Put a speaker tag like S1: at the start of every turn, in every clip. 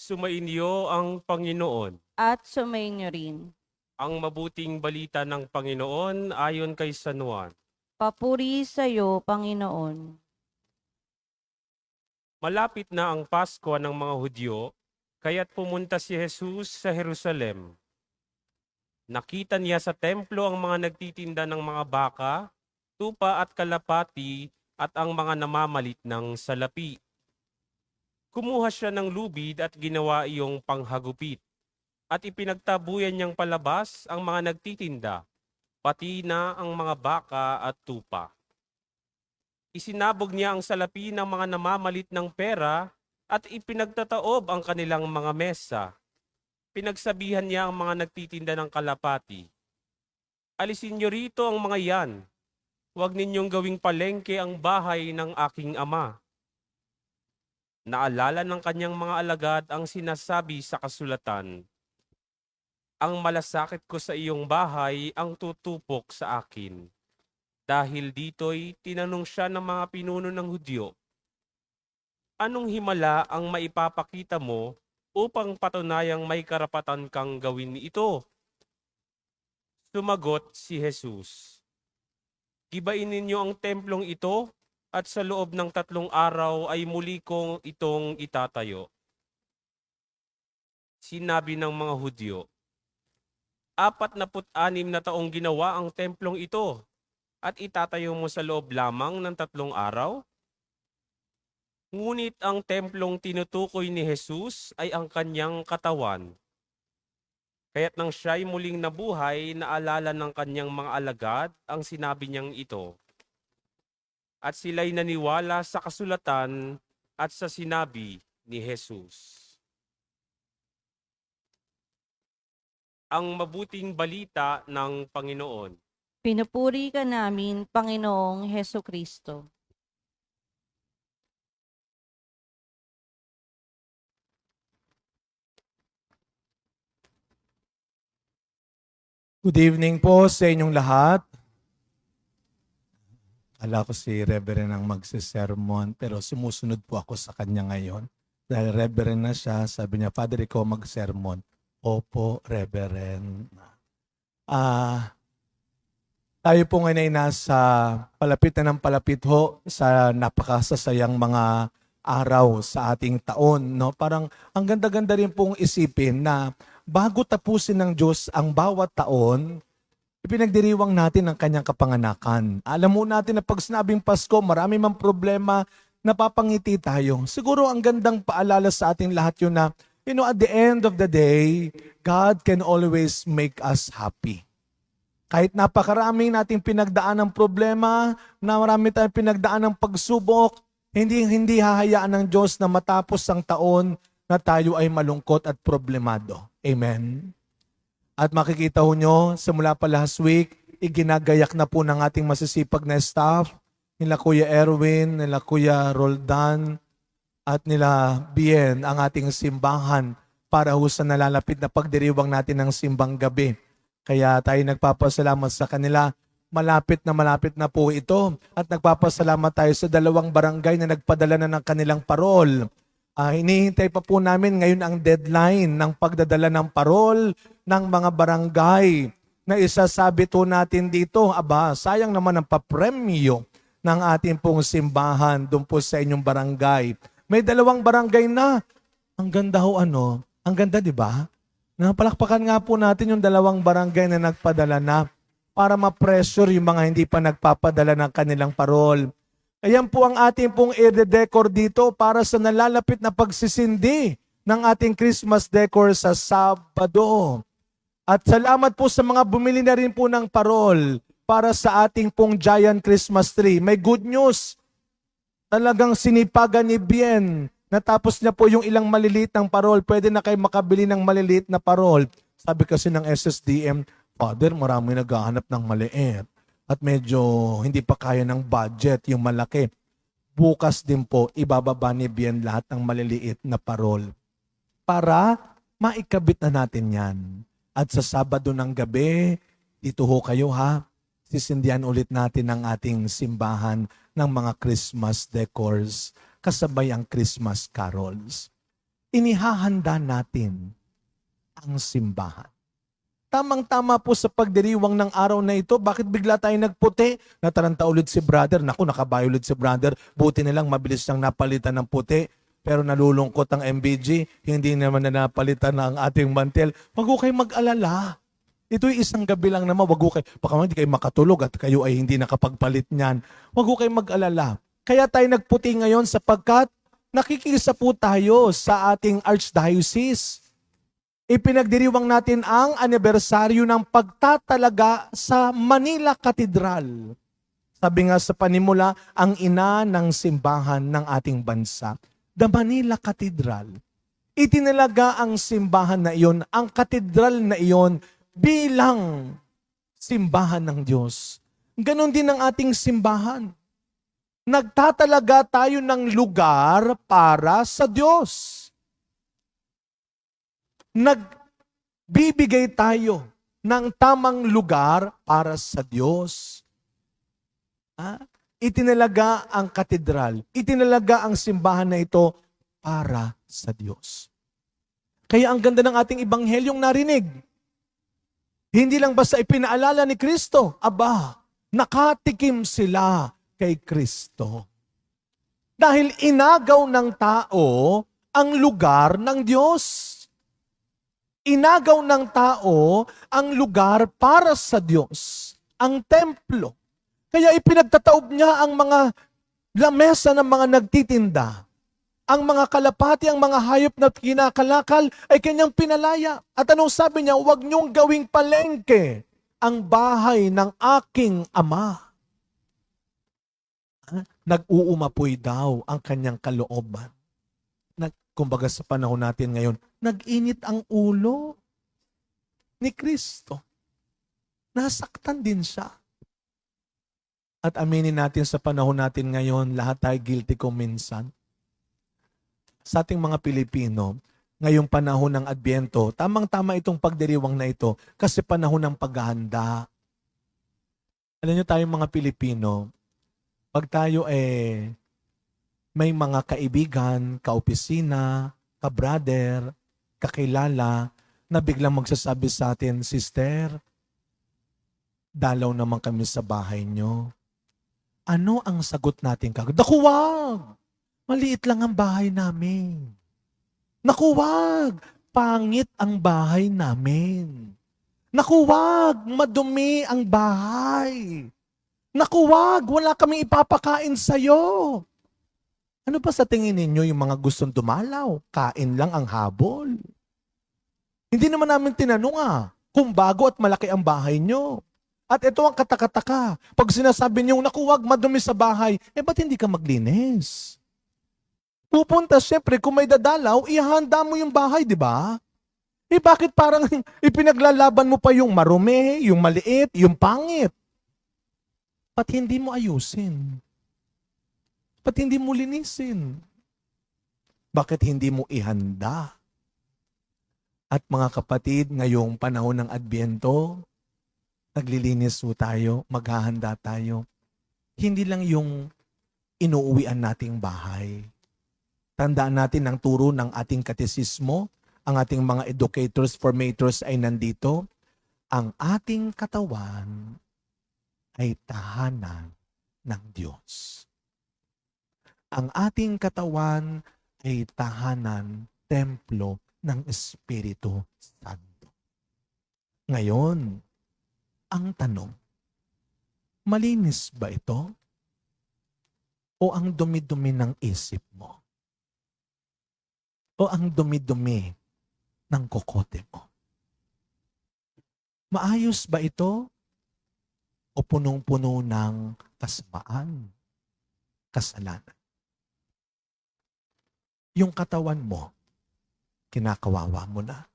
S1: Sumainyo ang Panginoon.
S2: At sumainyo rin.
S1: Ang mabuting balita ng Panginoon ayon kay San Juan.
S2: Papuri sa iyo, Panginoon.
S1: Malapit na ang Pasko ng mga Hudyo, kaya't pumunta si Jesus sa Jerusalem. Nakita niya sa templo ang mga nagtitinda ng mga baka, tupa at kalapati at ang mga namamalit ng salapi. Kumuha siya ng lubid at ginawa iyong panghagupit. At ipinagtabuyan niyang palabas ang mga nagtitinda, pati na ang mga baka at tupa. Isinabog niya ang salapi ng mga namamalit ng pera at ipinagtataob ang kanilang mga mesa. Pinagsabihan niya ang mga nagtitinda ng kalapati, "Alisin niyo rito ang mga yan. Huwag ninyong gawing palengke ang bahay ng aking ama." Naalala ng kanyang mga alagad ang sinasabi sa kasulatan, "Ang malasakit ko sa iyong bahay ang tutupok sa akin." Dahil dito'y tinanong siya ng mga pinuno ng Hudyo, "Anong himala ang maipapakita mo upang patunayang may karapatan kang gawin ito?" Sumagot si Jesus, "Gibain ninyo ang templong ito at sa loob ng 3 araw ay muli kong itong itatayo." Sinabi ng mga Hudyo, 46 na taong ginawa ang templong ito at itatayo mo sa loob lamang ng 3 araw? Ngunit ang templong tinutukoy ni Jesus ay ang kanyang katawan. Kaya't nang siya'y muling nabuhay, naalala ng kanyang mga alagad ang sinabi niyang ito. At sila'y naniwala sa kasulatan at sa sinabi ni Jesus. Ang mabuting balita ng Panginoon.
S2: Pinupuri ka namin, Panginoong Heso Kristo.
S3: Good evening po sa inyong lahat. Ala ko si Reverend ang magsisermon pero sumusunod po ako sa kanya ngayon. Dahil Reverend na siya, sabi niya, "Father, ikaw magsermon." Opo, Reverend. Tayo po ngayon ay nasa palapit na ng palapit ho sa napakasasayang mga araw sa ating taon. No? Parang ang ganda-ganda rin pong isipin na bago tapusin ng Diyos ang bawat taon, ipinagdiriwang natin ang kanyang kapanganakan. Alam mo natin na pag sinabing Pasko, marami mang problema, napapangiti tayo. Siguro ang gandang paalala sa ating lahat yun na, at the end of the day, God can always make us happy. Kahit napakaraming nating pinagdaan ng problema, na marami tayong pinagdaan ng pagsubok, hindi hahayaan ng Diyos na matapos ang taon na tayo ay malungkot at problemado. Amen. At makikita ho nyo, simula pa last week, iginagayak na po ng ating masisipag na staff, nila Kuya Erwin, nila Kuya Roldan, at nila Bien, ang ating simbahan para ho sa nalalapit na pagdiriwang natin ng simbang gabi. Kaya tayo nagpapasalamat sa kanila. Malapit na po ito. At nagpapasalamat tayo sa 2 barangay na nagpadala na ng kanilang parol. Hinihintay pa po namin ngayon ang deadline ng pagdadala ng parol ng mga barangay na isasabi to natin dito. Aba, sayang naman ang papremyo ng ating pong simbahan doon po sa inyong barangay. May 2 barangay na. Ang ganda ho Ang ganda, di ba? Napalakpakan nga po natin yung 2 barangay na nagpadala na para ma-pressure yung mga hindi pa nagpapadala ng kanilang parol. Ayan po ang ating pong i-decor dito para sa nalalapit na pagsisindi ng ating Christmas decor sa Sabado. At salamat po sa mga bumili na rin po ng parol para sa ating pong giant Christmas tree. May good news. Talagang sinipagan ni Bien. Natapos niya po yung ilang maliliit ng parol. Pwede na kayo makabili ng maliliit na parol. Sabi kasi ng SSDM, "Father, marami naghahanap ng maliit. At medyo hindi pa kaya ng budget yung malaki." Bukas din po, ibababa ni Bien lahat ng maliliit na parol. Para maikabit na natin yan. At sa Sabado ng gabi, dito ho kayo ha. Sisindihan ulit natin ang ating simbahan ng mga Christmas decors kasabay ang Christmas carols. inihahanda natin ang simbahan. Tamang-tama po sa pagdiriwang ng araw na ito. Bakit bigla tayo nagputi? Nataranta ulit si brother. Naku, nakabayo ulit si brother. Buti na lang mabilis siyang napalitan ng puti. Pero nalulungkot ang MBG. Hindi naman na napalitan na ang ating mantel. Wag ko kayo mag-alala. Ito'y isang gabi lang naman. Wag ko kayo, baka hindi kayo makatulog at kayo ay hindi nakapagpalit niyan. Wag ko kayo mag-alala. Kaya tayo nagputi ngayon sapagkat nakikisa po tayo sa ating Archdiocese. Ipinagdiriwang natin ang anibersaryo ng pagtatalaga sa Manila Cathedral. Sabi nga sa panimula, ang ina ng simbahan ng ating bansa, the Manila Cathedral. Itinalaga ang simbahan na iyon, ang katedral na iyon, bilang simbahan ng Diyos. Ganon din ang ating simbahan. Nagtatalaga tayo ng lugar para sa Diyos. Nagbibigay tayo ng tamang lugar para sa Diyos. Itinalaga ang katedral, itinalaga ang simbahan na ito para sa Diyos. Kaya ang ganda ng ating ibanghelyong narinig. Hindi lang basta ipinaalala ni Kristo, aba, nakatikim sila kay Kristo. Dahil inagaw ng tao ang lugar ng Diyos. Inagaw ng tao ang lugar para sa Diyos, ang templo. Kaya ipinagtataob niya ang mga lamesa ng mga nagtitinda. Ang mga kalapati, ang mga hayop na kinakalakal ay kanyang pinalaya. At anong sabi niya? Huwag niyong gawing palengke ang bahay ng aking ama. Nag-uumapoy daw ang kanyang kalooban. Kumbaga sa panahon natin ngayon, nag-init ang ulo ni Kristo. Nasaktan din siya. At aminin natin sa panahon natin ngayon, lahat tayo guilty kung minsan. Sa ating mga Pilipino, ngayong panahon ng Adbyento, tamang-tama itong pagdiriwang na ito kasi panahon ng paghahanda. Alam niyo tayong mga Pilipino, pag tayo may mga kaibigan, kaopisina, kabrother, kakilala, na biglang magsasabi sa atin, Sister, dalaw naman kami sa bahay nyo. Ano ang sagot natin kagad? Naku, wag! Maliit lang ang bahay namin. Naku, wag! Pangit ang bahay namin. Naku, wag! Madumi ang bahay. Naku, wag! Wala kaming ipapakain sa'yo. Ano pa sa tingin ninyo yung mga gustong dumalaw? Kain lang ang habol. Hindi naman namin tinanong kung bago at malaki ang bahay nyo. At ito ang katakataka. Pag sinasabi niyo, naku, wag madumi sa bahay, ba't hindi ka maglinis? Pupunta, syempre, kung may dadalaw, ihanda mo yung bahay, di ba? Bakit parang ipinaglalaban mo pa yung marumi, yung maliit, yung pangit? Ba't hindi mo ayusin? Ba't hindi mo linisin? Bakit hindi mo ihanda? At mga kapatid, ngayong panahon ng Adbyento, naglilinis po tayo, maghahanda tayo. Hindi lang yung inuuwian nating bahay. Tandaan natin ang turo ng ating katesismo, ang ating mga educators, formators ay nandito. Ang ating katawan ay tahanan ng Diyos. Ang ating katawan ay tahanan, templo ng Espiritu Santo. Ngayon, ang tanong, malinis ba ito? O ang dumi-dumi ng isip mo? O ang dumi-dumi ng kokote mo? Maayos ba ito? O punong-puno ng kasamaan, kasalanan? Yung katawan mo, kinakawawa mo na.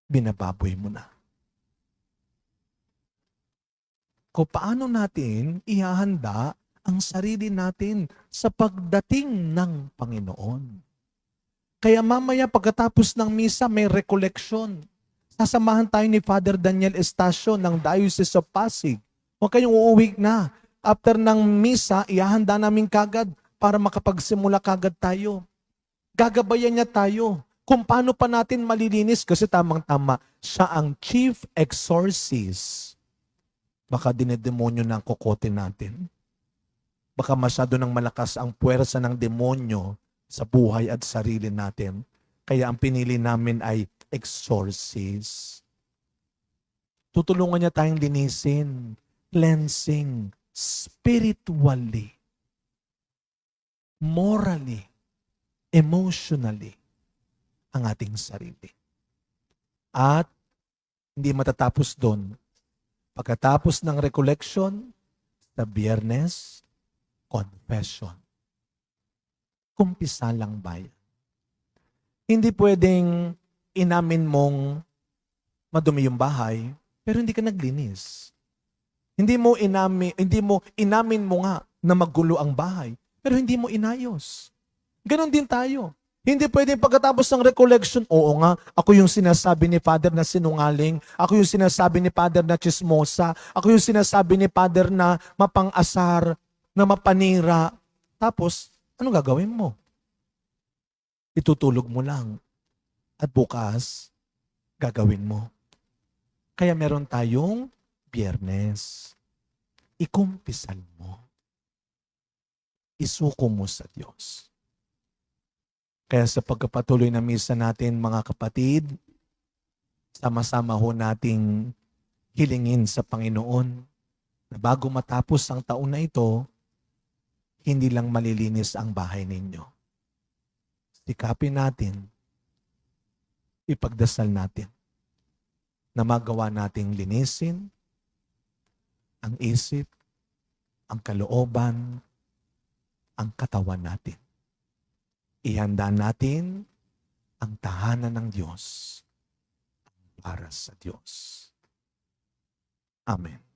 S3: Binababoy mo na. Kung paano natin ihahanda ang sarili natin sa pagdating ng Panginoon. Kaya mamaya pagkatapos ng misa may recollection. Sasamahan tayo ni Father Daniel Estacio ng Diocese of Pasig. Huwag kayong uuwi na. After ng misa, ihahanda namin kagad para makapagsimula kagad tayo. Gagabayan niya tayo kung paano pa natin malilinis kasi tamang-tama, siya ang chief exorcist. Baka dinedemonyo na ang kokote natin. Baka masyado nang malakas ang puwersa ng demonyo sa buhay at sarili natin. Kaya ang pinili namin ay exorcist. Tutulungan niya tayong linisin, cleansing, spiritually, morally, emotionally, ang ating sarili. At hindi matatapos doon. Pagkatapos ng recollection, sa Biyernes, confession. Kumpisa lang bayan. Hindi pwedeng inamin mong madumi yung bahay, pero hindi ka naglinis. Hindi mo inamin mo nga na magulo ang bahay, pero hindi mo inayos. Ganon din tayo. Hindi pwedeng pagkatapos ng recollection, oo nga, ako yung sinasabi ni Father na sinungaling, ako yung sinasabi ni Father na chismosa, ako yung sinasabi ni Father na mapang-asar, na mapanira. Tapos, anong gagawin mo? Itutulog mo lang. At bukas, gagawin mo. Kaya meron tayong Biyernes. Ikumpisal mo. Isuko mo sa Diyos. Kaya sa pagkapatuloy na misa natin, mga kapatid, sama-sama ho nating hilingin sa Panginoon na bago matapos ang taon na ito, hindi lang malilinis ang bahay ninyo. Sikapin natin, ipagdasal natin na magawa nating linisin ang isip, ang kalooban, ang katawan natin. Ihanda natin ang tahanan ng Diyos para sa Diyos. Amen.